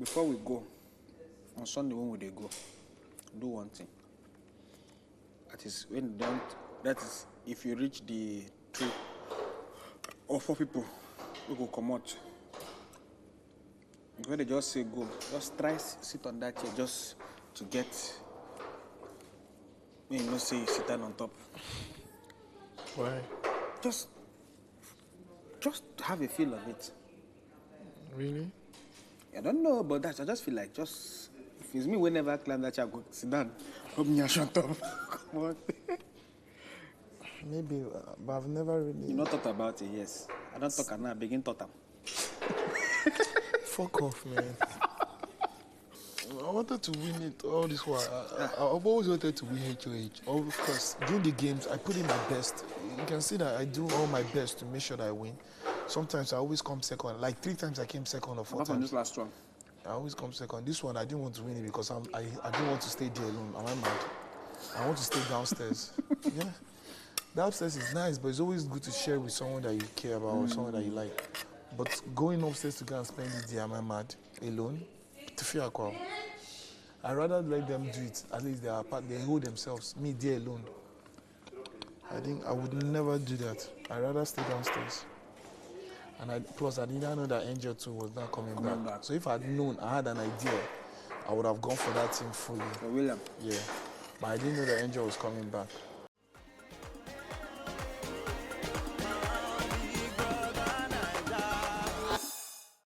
before we go, on Sunday when we they go, do one thing. That is when don't. That is if you reach the 3 or 4 people, we go come out. When they just say go, just try sit on that chair just to get. When you know say you sit down on top. Why? Just have a feel of it. Really? I don't know about that. I just feel like if it's me, whenever I climb that chair, go sit down. Hope me and shut up. Come on. Maybe, but I've never really. You not thought about it, yes. I don't talk now. Begin thought. Fuck off, man. I wanted to win it all this while. I've always wanted to win HOH. Of course, during the games, I put in my best. You can see that I do all my best to make sure that I win. Sometimes I always come second. Like 3 times I came second or 4 times. From this last one? I always come second. This one, I didn't want to win it because I didn't want to stay there alone. Am I mad? I want to stay downstairs. Yeah. The upstairs is nice, but it's always good to share with someone that you care about or someone that you like. But going upstairs to go and spend it there, am I mad? Alone? To feel aqua. I'd rather let them do it. At least they are apart, they hold themselves. Me there alone. I think I would never do that. I'd rather stay downstairs. And plus, I didn't know that Angel 2 was not coming back. So if I'd known, I had an idea, I would have gone for that team fully. For William? Yeah. But I didn't know that Angel was coming back.